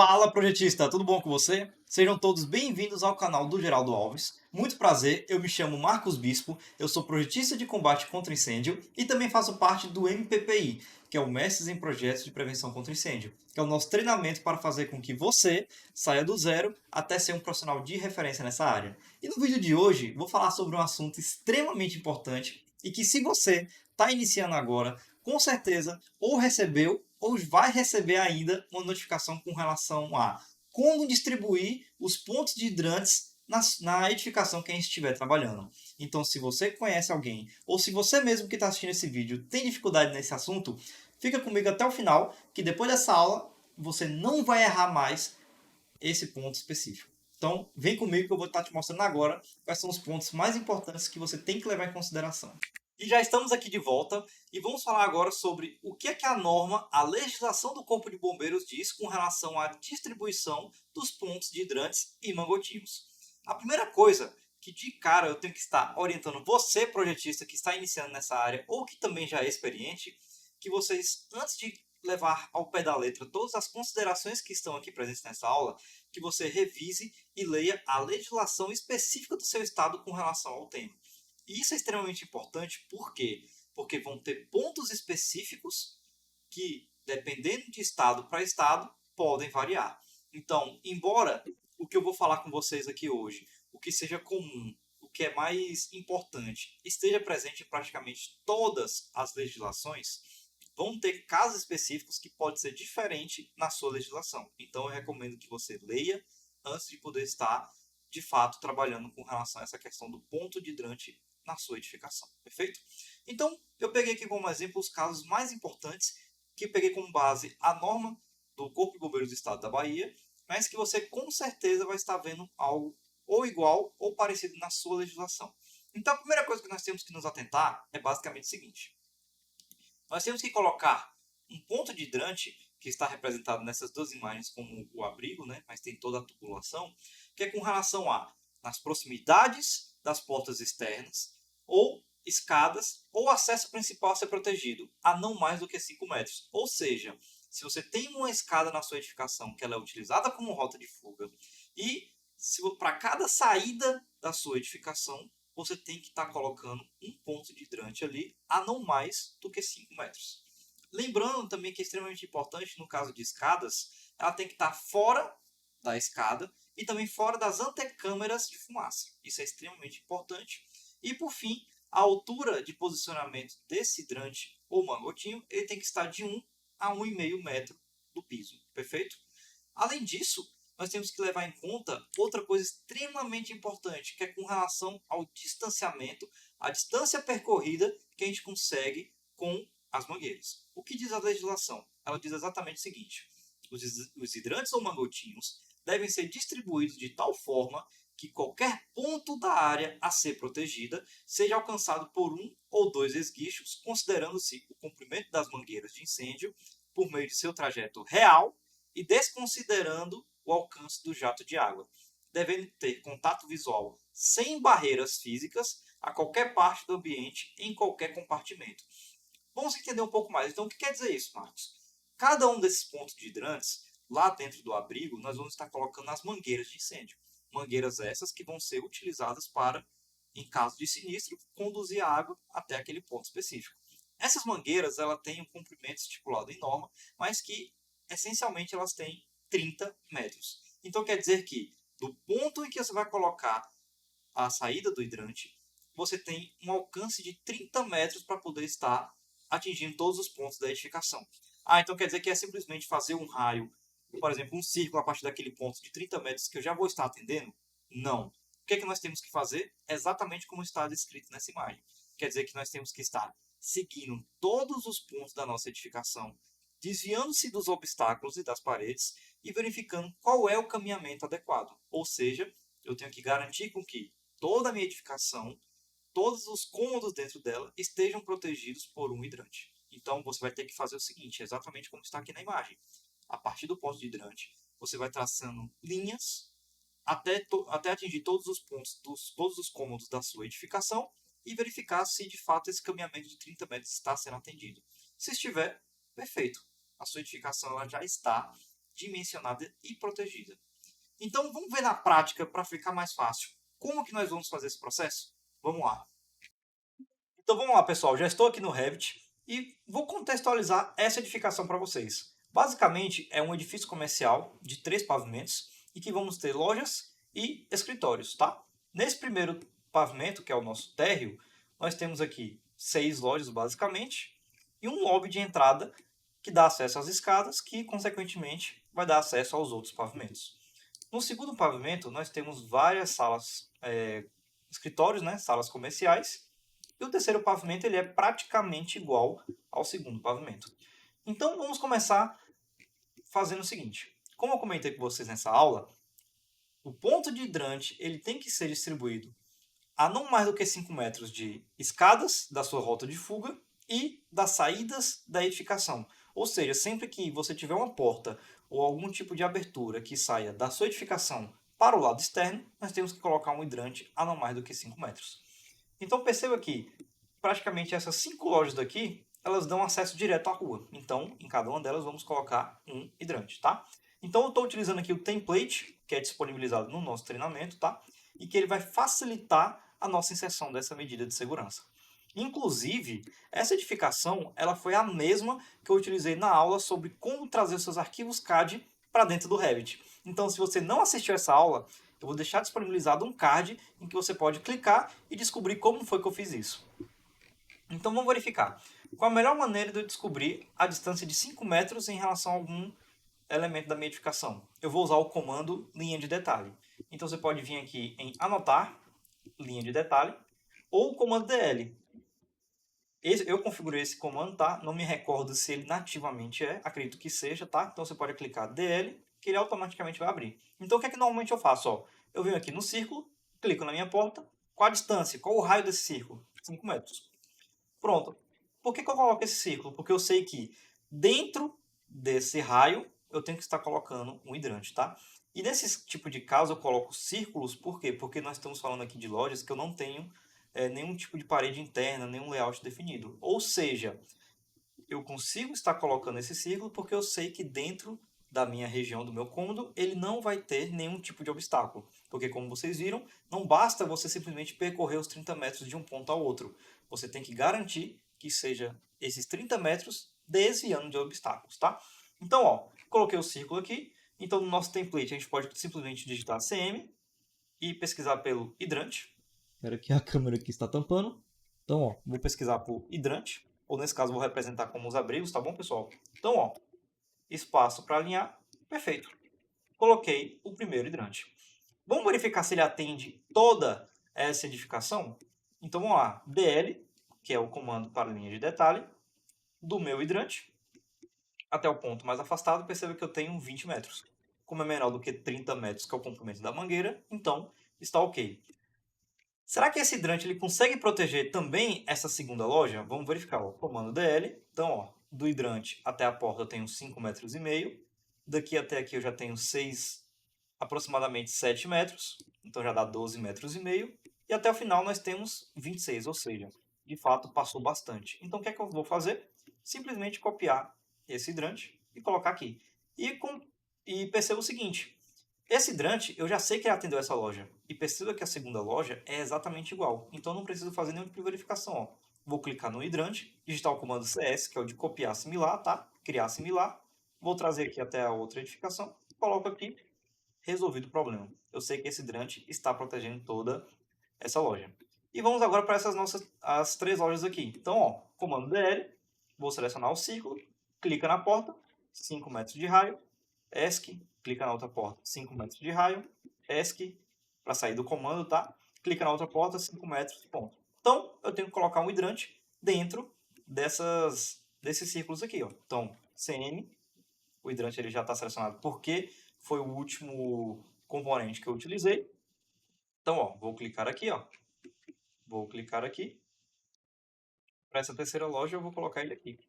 Fala, projetista, tudo bom com você? Sejam todos bem-vindos ao canal do Geraldo Alves. Muito prazer, eu me chamo Marcos Bispo, eu sou projetista de combate contra incêndio e também faço parte do MPPI, que é o Mestres em Projetos de Prevenção contra Incêndio, que é o nosso treinamento para fazer com que você saia do zero até ser um profissional de referência nessa área. E no vídeo de hoje, vou falar sobre um assunto extremamente importante e que, se você está iniciando agora, com certeza ou recebeu ou vai receber ainda uma notificação com relação a como distribuir os pontos de hidrantes na edificação que a gente estiver trabalhando. Então, se você conhece alguém, ou se você mesmo que está assistindo esse vídeo tem dificuldade nesse assunto, fica comigo até o final, que depois dessa aula você não vai errar mais esse ponto específico. Então, vem comigo que eu vou estar te mostrando agora quais são os pontos mais importantes que você tem que levar em consideração. E já estamos aqui de volta e vamos falar agora sobre o que é que a norma, a legislação do Corpo de Bombeiros diz com relação à distribuição dos pontos de hidrantes e mangotinhos. A primeira coisa que de cara eu tenho que estar orientando você, projetista, que está iniciando nessa área ou que também já é experiente, que vocês, antes de levar ao pé da letra todas as considerações que estão aqui presentes nessa aula, que você revise e leia a legislação específica do seu estado com relação ao tema. E isso é extremamente importante, por quê? Porque vão ter pontos específicos que, dependendo de estado para estado, podem variar. Então, embora o que eu vou falar com vocês aqui hoje, o que seja comum, o que é mais importante, esteja presente em praticamente todas as legislações, vão ter casos específicos que pode ser diferente na sua legislação. Então, eu recomendo que você leia antes de poder estar, de fato, trabalhando com relação a essa questão do ponto de hidrante na sua edificação, perfeito? Então, eu peguei aqui como exemplo os casos mais importantes, que eu peguei como base a norma do Corpo de Bombeiros do Estado da Bahia, mas que você com certeza vai estar vendo algo ou igual ou parecido na sua legislação. Então, a primeira coisa que nós temos que nos atentar é basicamente o seguinte: nós temos que colocar um ponto de hidrante, que está representado nessas duas imagens como o abrigo, né? Mas tem toda a tubulação, que é com relação a nas proximidades das portas externas, ou escadas, ou acesso principal a ser protegido, a não mais do que 5 metros. Ou seja, se você tem uma escada na sua edificação que ela é utilizada como rota de fuga, e para cada saída da sua edificação, você tem que estar colocando um ponto de hidrante ali a não mais do que 5 metros. Lembrando também que é extremamente importante, no caso de escadas, ela tem que estar fora da escada e também fora das antecâmeras de fumaça. Isso é extremamente importante. E por fim, a altura de posicionamento desse hidrante ou mangotinho, ele tem que estar de 1 a 1,5 metro do piso, perfeito? Além disso, nós temos que levar em conta outra coisa extremamente importante, que é com relação ao distanciamento, a distância percorrida que a gente consegue com as mangueiras. O que diz a legislação? Ela diz exatamente o seguinte: os hidrantes ou mangotinhos devem ser distribuídos de tal forma que qualquer ponto da área a ser protegida seja alcançado por um ou dois esguichos, considerando-se o comprimento das mangueiras de incêndio por meio de seu trajeto real e desconsiderando o alcance do jato de água, devendo ter contato visual sem barreiras físicas a qualquer parte do ambiente, em qualquer compartimento. Vamos entender um pouco mais. Então, o que quer dizer isso, Marcos? Cada um desses pontos de hidrantes, lá dentro do abrigo, nós vamos estar colocando as mangueiras de incêndio. Mangueiras essas que vão ser utilizadas para, em caso de sinistro, conduzir a água até aquele ponto específico. Essas mangueiras, ela têm um comprimento estipulado em norma, mas que, essencialmente, elas têm 30 metros. Então, quer dizer que, do ponto em que você vai colocar a saída do hidrante, você tem um alcance de 30 metros para poder estar atingindo todos os pontos da edificação. Então quer dizer que é simplesmente fazer um raio, por exemplo, um círculo a partir daquele ponto de 30 metros que eu já vou estar atendendo? Não. O que é que nós temos que fazer? Exatamente como está descrito nessa imagem. Quer dizer que nós temos que estar seguindo todos os pontos da nossa edificação, desviando-se dos obstáculos e das paredes e verificando qual é o caminhamento adequado. Ou seja, eu tenho que garantir com que toda a minha edificação, todos os cômodos dentro dela estejam protegidos por um hidrante. Então, você vai ter que fazer o seguinte, exatamente como está aqui na imagem. A partir do ponto de hidrante, você vai traçando linhas até atingir todos os pontos, todos os cômodos da sua edificação e verificar se, de fato, esse caminhamento de 30 metros está sendo atendido. Se estiver, perfeito. A sua edificação ela já está dimensionada e protegida. Então vamos ver na prática para ficar mais fácil. Como que nós vamos fazer esse processo? Vamos lá. Então vamos lá, pessoal. Já estou aqui no Revit e vou contextualizar essa edificação para vocês. Basicamente é um edifício comercial de 3 pavimentos e que vamos ter lojas e escritórios, tá? Nesse primeiro pavimento, que é o nosso térreo, nós temos aqui 6 lojas basicamente e um lobby de entrada que dá acesso às escadas, que consequentemente vai dar acesso aos outros pavimentos. No segundo pavimento, nós temos várias salas, escritórios, né, salas comerciais, e o terceiro pavimento ele é praticamente igual ao segundo pavimento. Então vamos começar fazendo o seguinte. Como eu comentei com vocês nessa aula, o ponto de hidrante ele tem que ser distribuído a não mais do que 5 metros de escadas da sua rota de fuga e das saídas da edificação. Ou seja, sempre que você tiver uma porta ou algum tipo de abertura que saia da sua edificação para o lado externo, nós temos que colocar um hidrante a não mais do que 5 metros. Então perceba que praticamente essas 5 lojas daqui, elas dão acesso direto à rua. Então, em cada uma delas, vamos colocar um hidrante, tá? Então, eu estou utilizando aqui o template, que é disponibilizado no nosso treinamento, tá? E que ele vai facilitar a nossa inserção dessa medida de segurança. Inclusive, essa edificação ela foi a mesma que eu utilizei na aula sobre como trazer os seus arquivos CAD para dentro do Revit. Então, se você não assistiu essa aula, eu vou deixar disponibilizado um card em que você pode clicar e descobrir como foi que eu fiz isso. Então vamos verificar. Qual a melhor maneira de eu descobrir a distância de 5 metros em relação a algum elemento da minha edificação? Eu vou usar o comando linha de detalhe. Então você pode vir aqui em anotar, linha de detalhe, ou o comando DL. Eu configurei esse comando, tá? Não me recordo se ele nativamente é, acredito que seja, tá? Então você pode clicar DL, que ele automaticamente vai abrir. Então o que é que normalmente eu faço? Ó, eu venho aqui no círculo, clico na minha porta, qual a distância, qual o raio desse círculo? 5 metros. Pronto. Por que eu coloco esse círculo? Porque eu sei que dentro desse raio eu tenho que estar colocando um hidrante, tá? E nesse tipo de caso eu coloco círculos, por quê? Porque nós estamos falando aqui de lojas que eu não tenho nenhum tipo de parede interna, nenhum layout definido. Ou seja, eu consigo estar colocando esse círculo porque eu sei que dentro da minha região, do meu cômodo, ele não vai ter nenhum tipo de obstáculo. Porque, como vocês viram, não basta você simplesmente percorrer os 30 metros de um ponto ao outro. Você tem que garantir que seja esses 30 metros desviando de obstáculos, tá? Então, ó, coloquei o círculo aqui. Então, no nosso template, a gente pode simplesmente digitar CM e pesquisar pelo hidrante. Espera que a câmera aqui está tampando. Então, ó, vou pesquisar por hidrante, ou nesse caso vou representar como os abrigos, tá bom, pessoal? Então, ó, espaço para alinhar, perfeito. Coloquei o primeiro hidrante. Vamos verificar se ele atende toda essa edificação? Então, vamos lá, DL, que é o comando para linha de detalhe, do meu hidrante, até o ponto mais afastado, perceba que eu tenho 20 metros. Como é menor do que 30 metros, que é o comprimento da mangueira, então está ok. Será que esse hidrante ele consegue proteger também essa segunda loja? Vamos verificar. O comando DL. Então, ó, do hidrante até a porta eu tenho 5,5 metros. Daqui até aqui eu já tenho 6, aproximadamente 7 metros. Então já dá 12,5 metros. E até o final nós temos 26, ou seja, de fato passou bastante. Então o que é que eu vou fazer? Simplesmente copiar esse hidrante e colocar aqui. E perceba o seguinte, esse hidrante, eu já sei que ele atendeu essa loja. E perceba que a segunda loja é exatamente igual. Então não preciso fazer nenhuma tipo de verificação. Ó. Vou clicar no hidrante, digitar o comando CS, que é o de copiar similar, tá? Criar similar. Vou trazer aqui até a outra edificação. Coloco aqui, resolvido o problema. Eu sei que esse hidrante está protegendo toda essa loja. E vamos agora para essas nossas as 3 lojas aqui. Então, ó, comando DL, vou selecionar o círculo, clica na porta, 5 metros de raio, ESC, clica na outra porta, 5 metros de raio, ESC, para sair do comando, tá? Clica na outra porta, 5 metros, ponto. Então, eu tenho que colocar um hidrante dentro desses círculos aqui, ó. Então, CM, o hidrante ele já está selecionado porque foi o último componente que eu utilizei. Então, ó, vou clicar aqui, ó. Vou clicar aqui. Para essa terceira loja, eu vou colocar ele aqui.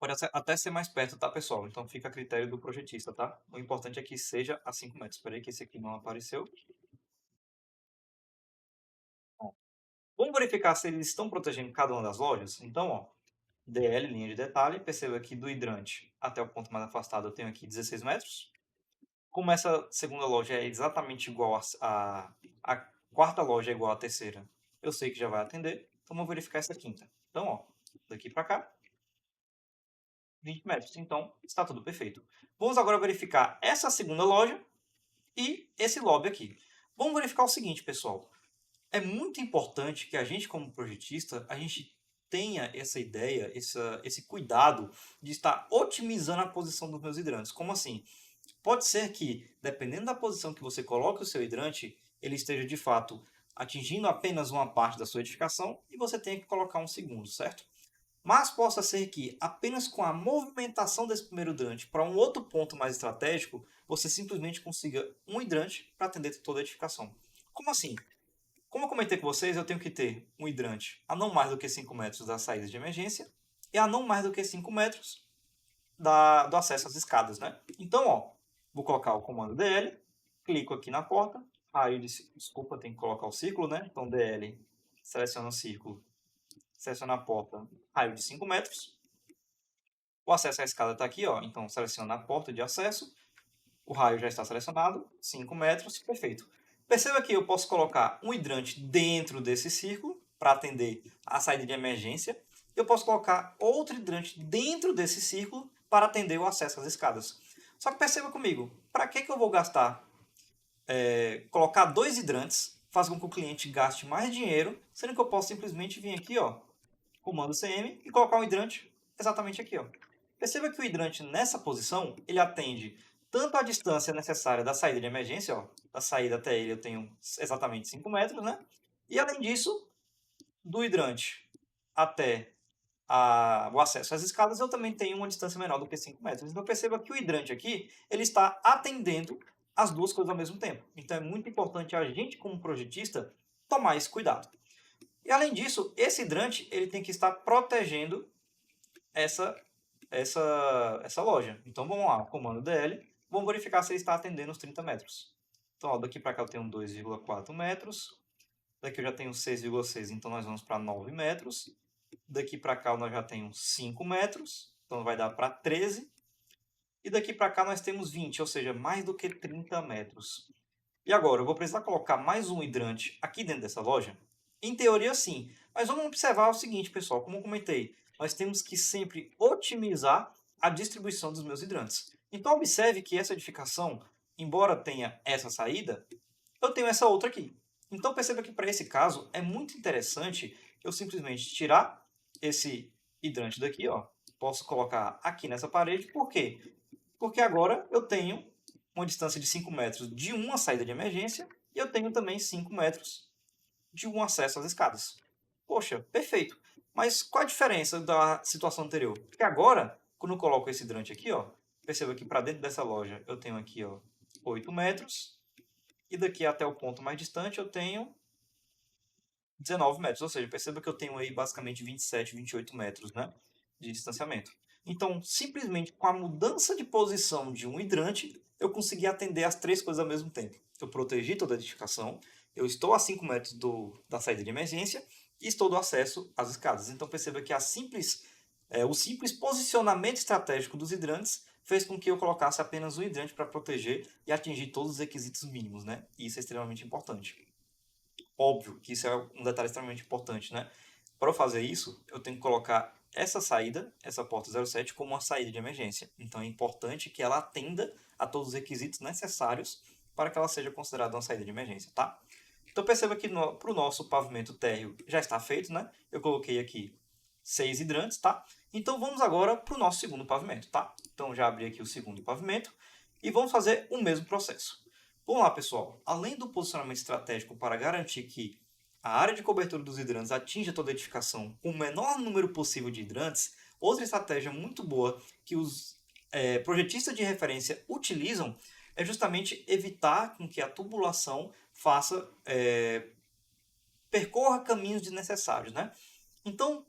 Pode até ser mais perto, tá, pessoal? Então fica a critério do projetista, tá? O importante é que seja a 5 metros. Espera aí que esse aqui não apareceu. Ó. Vamos verificar se eles estão protegendo cada uma das lojas? Então, ó, DL, linha de detalhe, perceba que do hidrante até o ponto mais afastado eu tenho aqui 16 metros. Como essa segunda loja é exatamente igual a quarta loja é igual à terceira, eu sei que já vai atender, então vou verificar essa quinta. Então, ó, daqui para cá, 20 metros. Então, está tudo perfeito. Vamos agora verificar essa segunda loja e esse lobby aqui. Vamos verificar o seguinte, pessoal. É muito importante que a gente, como projetista, a gente tenha essa ideia, esse cuidado de estar otimizando a posição dos meus hidrantes. Como assim? Pode ser que, dependendo da posição que você coloque o seu hidrante, ele esteja de fato atingindo apenas uma parte da sua edificação e você tenha que colocar um segundo, certo? Mas possa ser que, apenas com a movimentação desse primeiro hidrante para um outro ponto mais estratégico, você simplesmente consiga um hidrante para atender toda a edificação. Como assim? Como eu comentei com vocês, eu tenho que ter um hidrante a não mais do que 5 metros da saída de emergência e a não mais do que 5 metros do acesso às escadas, né? Então, ó, vou colocar o comando DL, clico aqui na porta, aí desculpa, tem que colocar o círculo, né? Então DL, seleciona o círculo, seleciona a porta, raio de 5 metros. O acesso à escada está aqui, ó, então seleciona a porta de acesso, o raio já está selecionado, 5 metros, perfeito. Perceba que eu posso colocar um hidrante dentro desse círculo para atender a saída de emergência. Eu posso colocar outro hidrante dentro desse círculo para atender o acesso às escadas. Só que perceba comigo, para que eu vou gastar, colocar dois hidrantes, faz com que o cliente gaste mais dinheiro, sendo que eu posso simplesmente vir aqui, ó, comando CM e colocar um hidrante exatamente aqui, ó. Perceba que o hidrante nessa posição, ele atende tanto a distância necessária da saída de emergência, ó, da saída até ele eu tenho exatamente 5 metros, né? E além disso, do hidrante até o acesso às escadas, eu também tenho uma distância menor do que 5 metros. Então perceba que o hidrante aqui, ele está atendendo as duas coisas ao mesmo tempo. Então é muito importante a gente, como projetista, tomar esse cuidado. E além disso, esse hidrante ele tem que estar protegendo essa, essa loja. Então vamos lá, comando DL, vamos verificar se ele está atendendo os 30 metros. Então ó, daqui para cá eu tenho 2,4 metros, daqui eu já tenho 6,6, então nós vamos para 9 metros. Daqui para cá nós já temos 5 metros, então vai dar para 13. E daqui para cá nós temos 20, ou seja, mais do que 30 metros. E agora, eu vou precisar colocar mais um hidrante aqui dentro dessa loja? Em teoria, sim. Mas vamos observar o seguinte, pessoal. Como eu comentei, nós temos que sempre otimizar a distribuição dos meus hidrantes. Então, observe que essa edificação, embora tenha essa saída, eu tenho essa outra aqui. Então, perceba que para esse caso, é muito interessante eu simplesmente tirar esse hidrante daqui, ó. Posso colocar aqui nessa parede. Por quê? Porque agora eu tenho uma distância de 5 metros de uma saída de emergência e eu tenho também 5 metros de um acesso às escadas. Poxa, perfeito. Mas qual a diferença da situação anterior? Porque agora, quando eu coloco esse hidrante aqui, ó, perceba que para dentro dessa loja eu tenho aqui, ó, 8 metros e daqui até o ponto mais distante eu tenho 19 metros, ou seja, perceba que eu tenho aí basicamente 27, 28 metros, né, de distanciamento. Então, simplesmente com a mudança de posição de um hidrante, eu consegui atender as três coisas ao mesmo tempo. Eu protegi toda a edificação, eu estou a 5 metros da saída de emergência e estou do acesso às escadas. Então, perceba que o simples posicionamento estratégico dos hidrantes fez com que eu colocasse apenas um hidrante para proteger e atingir todos os requisitos mínimos, né? E isso é extremamente importante. Óbvio que isso é um detalhe extremamente importante, né? Para eu fazer isso, eu tenho que colocar essa saída, essa porta 07, como uma saída de emergência. Então é importante que ela atenda a todos os requisitos necessários para que ela seja considerada uma saída de emergência, tá? Então perceba que para o nosso pavimento térreo já está feito, né? Eu coloquei aqui 6 hidrantes, tá? Então vamos agora para o nosso segundo pavimento, tá? Então já abri aqui o segundo pavimento e vamos fazer o mesmo processo. Vamos lá, pessoal. Além do posicionamento estratégico para garantir que a área de cobertura dos hidrantes atinja toda a edificação com o menor número possível de hidrantes, outra estratégia muito boa que os projetistas de referência utilizam é justamente evitar com que a tubulação percorra caminhos desnecessários, né? Então,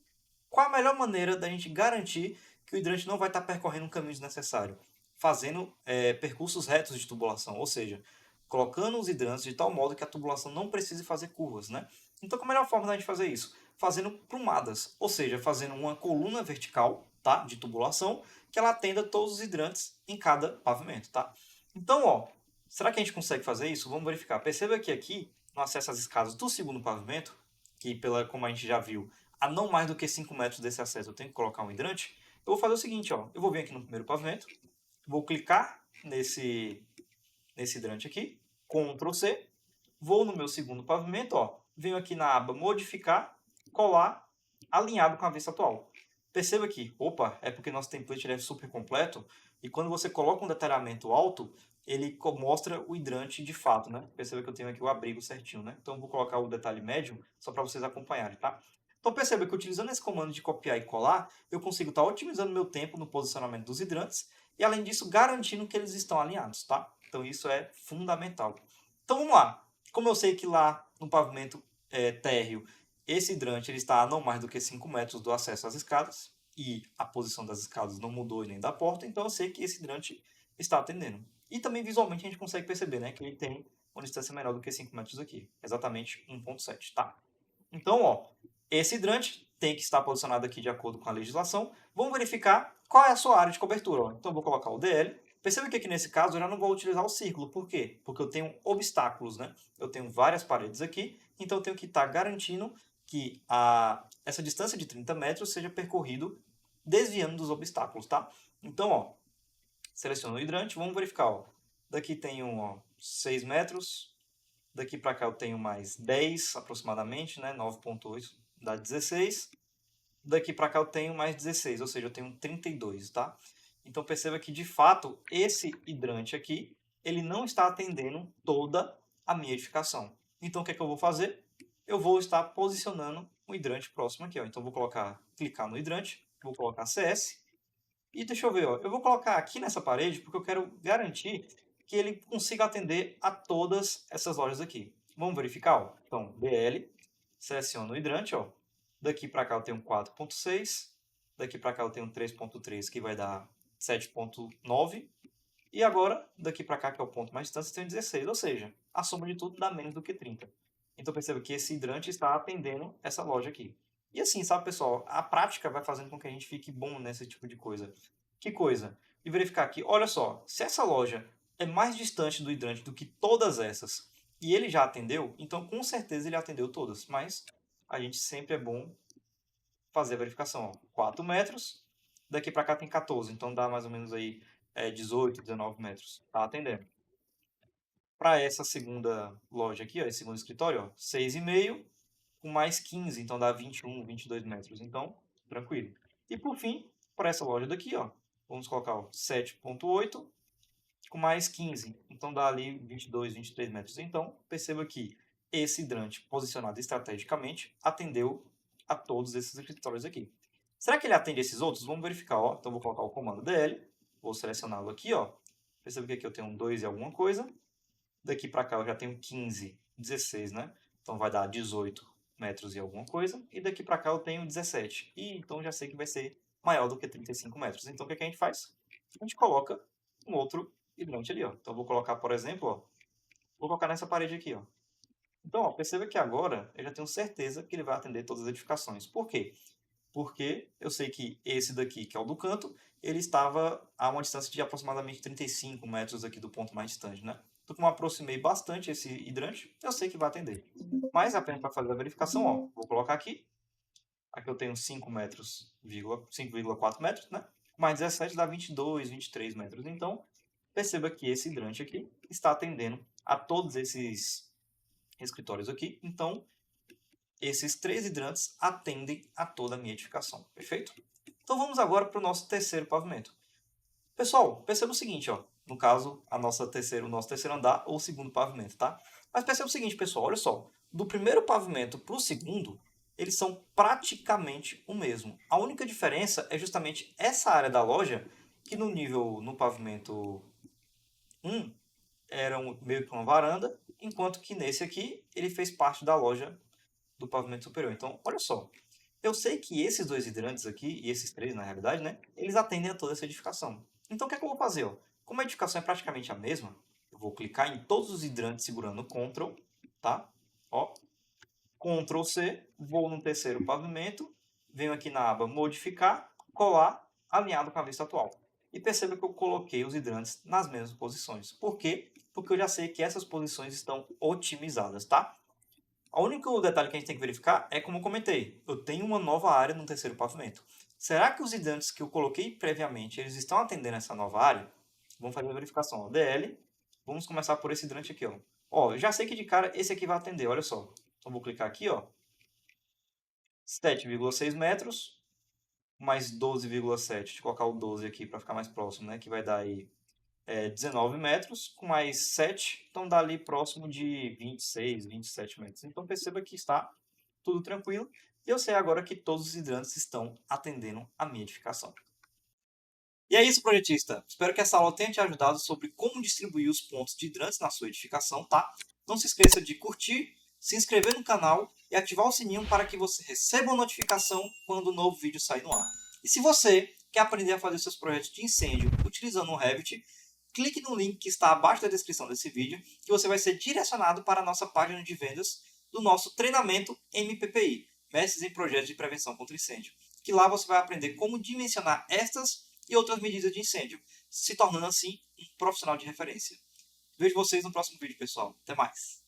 qual a melhor maneira da gente garantir que o hidrante não vai estar percorrendo um caminho desnecessário? Fazendo percursos retos de tubulação, ou seja, colocando os hidrantes de tal modo que a tubulação não precise fazer curvas, né? Então, qual a melhor forma da gente fazer isso? fazendo prumadas, ou seja, fazendo uma coluna vertical, tá, de tubulação, que ela atenda todos os hidrantes em cada pavimento, tá? Então, ó, será que a gente consegue fazer isso? Vamos verificar. Perceba que aqui, no acesso às escadas do segundo pavimento, que como a gente já viu, a não mais do que 5 metros desse acesso eu tenho que colocar um hidrante, eu vou fazer o seguinte, ó, eu vou vir aqui no primeiro pavimento, vou clicar nesse hidrante aqui, Ctrl C, vou no meu segundo pavimento, ó, venho aqui na aba modificar, colar, alinhado com a vista atual. Perceba aqui, opa, é porque nosso template é super completo, e quando você coloca um detalhamento alto, ele mostra o hidrante de fato, né? Perceba que eu tenho aqui o abrigo certinho, né? Então eu vou colocar o detalhe médio, só para vocês acompanharem, tá? Então perceba que utilizando esse comando de copiar e colar, eu consigo estar otimizando meu tempo no posicionamento dos hidrantes, e além disso, garantindo que eles estão alinhados, tá? Então isso é fundamental. Então vamos lá. Como eu sei que lá no pavimento térreo, esse hidrante ele está a não mais do que 5 metros do acesso às escadas, e a posição das escadas não mudou e nem da porta, então eu sei que esse hidrante está atendendo. E também visualmente a gente consegue perceber, né, que ele tem uma distância menor do que 5 metros aqui, exatamente 1,7, tá? Então, ó, esse hidrante tem que estar posicionado aqui de acordo com a legislação. Vamos verificar qual é a sua área de cobertura. Ó. Então, eu vou colocar o DL. Perceba que aqui nesse caso eu já não vou utilizar o círculo. Por quê? Porque eu tenho obstáculos, né? Eu tenho várias paredes aqui, então eu tenho que estar garantindo que essa distância de 30 metros seja percorrido desviando dos obstáculos, tá? Então, ó, seleciono o hidrante, vamos verificar, ó. Daqui tenho, ó, 6 metros, daqui para cá eu tenho mais 10 aproximadamente, né? 9,8 dá 16. Daqui para cá eu tenho mais 16, ou seja, eu tenho 32, tá? Então perceba que de fato esse hidrante aqui, ele não está atendendo toda a minha edificação. Então o que é que eu vou fazer? Eu vou estar posicionando o hidrante próximo aqui, ó. Então eu vou clicar no hidrante, vou colocar CS e deixa eu ver, ó, eu vou colocar aqui nessa parede porque eu quero garantir que ele consiga atender a todas essas lojas aqui. Vamos verificar, ó. Então, BL, seleciono o hidrante, ó. Daqui para cá eu tenho 4,6, daqui para cá eu tenho 3,3, que vai dar 7,9. E agora, daqui para cá, que é o ponto mais distante, eu tenho 16, ou seja, a soma de tudo dá menos do que 30. Então perceba que esse hidrante está atendendo essa loja aqui. E assim, sabe, pessoal, a prática vai fazendo com que a gente fique bom nesse tipo de coisa. Que coisa? E verificar aqui, olha só, se essa loja é mais distante do hidrante do que todas essas, e ele já atendeu, então com certeza ele atendeu todas. Mas a gente sempre é bom fazer a verificação. Ó. 4 metros, daqui para cá tem 14, então dá mais ou menos aí 18, 19 metros. Está atendendo. Para essa segunda loja aqui, ó, esse segundo escritório, ó, 6,5 com mais 15, então dá 21, 22 metros. Então, tranquilo. E por fim, para essa loja daqui, ó, vamos colocar ó, 7,8 com mais 15. Então dá ali 22, 23 metros. Então, perceba que esse hidrante posicionado estrategicamente atendeu a todos esses escritórios aqui. Será que ele atende esses outros? Vamos verificar. Ó. Então, vou colocar o comando DL, vou selecioná-lo aqui. Ó. Perceba que aqui eu tenho um 2 e alguma coisa. Daqui para cá eu já tenho 15, 16, né? Então vai dar 18 metros e alguma coisa. E daqui para cá eu tenho 17. E então já sei que vai ser maior do que 35 metros. Então o que, é que a gente faz? A gente coloca um outro hidrante ali, ó. Então eu vou colocar, por exemplo, ó, vou colocar nessa parede aqui, ó. Então, ó, perceba que agora eu já tenho certeza que ele vai atender todas as edificações. Por quê? Porque eu sei que esse daqui, que é o do canto, ele estava a uma distância de aproximadamente 35 metros aqui do ponto mais distante, né? Então, como eu aproximei bastante esse hidrante, eu sei que vai atender. Mas apenas para fazer a verificação, ó, vou colocar aqui. Aqui eu tenho 5 metros, 5,4 metros, né? Mais 17 dá 22, 23 metros. Então, perceba que esse hidrante aqui está atendendo a todos esses escritórios aqui. Então, esses 3 hidrantes atendem a toda a minha edificação, perfeito? Então vamos agora para o nosso terceiro pavimento. Pessoal, perceba o seguinte, ó, no caso, o nosso terceiro andar ou o segundo pavimento, tá? Mas perceba o seguinte, pessoal, olha só, do primeiro pavimento para o segundo, eles são praticamente o mesmo. A única diferença é justamente essa área da loja, que no pavimento 1, era meio que uma varanda, enquanto que nesse aqui, ele fez parte da loja do pavimento superior. Então, olha só, eu sei que esses 2 hidrantes aqui, e esses 3 na realidade, né, eles atendem a toda essa edificação. Então, o que é que eu vou fazer? Ó? Como a edificação é praticamente a mesma, eu vou clicar em todos os hidrantes segurando o Ctrl, tá? Ó, Ctrl C, vou no terceiro pavimento, venho aqui na aba modificar, colar, alinhado com a vista atual. E perceba que eu coloquei os hidrantes nas mesmas posições. Por quê? Porque eu já sei que essas posições estão otimizadas, tá? O único detalhe que a gente tem que verificar é, como eu comentei, eu tenho uma nova área no terceiro pavimento. Será que os hidrantes que eu coloquei previamente, eles estão atendendo essa nova área? Vamos fazer a verificação. Ó. DL, vamos começar por esse hidrante aqui. Ó, eu já sei que de cara esse aqui vai atender, olha só. Então vou clicar aqui, ó, 7,6 metros, mais 12,7. Deixa eu colocar o 12 aqui para ficar mais próximo, né? Que vai dar aí 19 metros, com mais 7, então dá ali próximo de 26, 27 metros. Então perceba que está tudo tranquilo. E eu sei agora que todos os hidrantes estão atendendo a minha edificação. E é isso, projetista. Espero que essa aula tenha te ajudado sobre como distribuir os pontos de hidrantes na sua edificação, tá? Não se esqueça de curtir, se inscrever no canal e ativar o sininho para que você receba uma notificação quando um novo vídeo sair no ar. E se você quer aprender a fazer seus projetos de incêndio utilizando o Revit, clique no link que está abaixo da descrição desse vídeo, que você vai ser direcionado para a nossa página de vendas do nosso treinamento MPPI, Mestres em Projetos de Prevenção contra Incêndio, que lá você vai aprender como dimensionar estas e outras medidas de incêndio, se tornando assim um profissional de referência. Vejo vocês no próximo vídeo, pessoal. Até mais!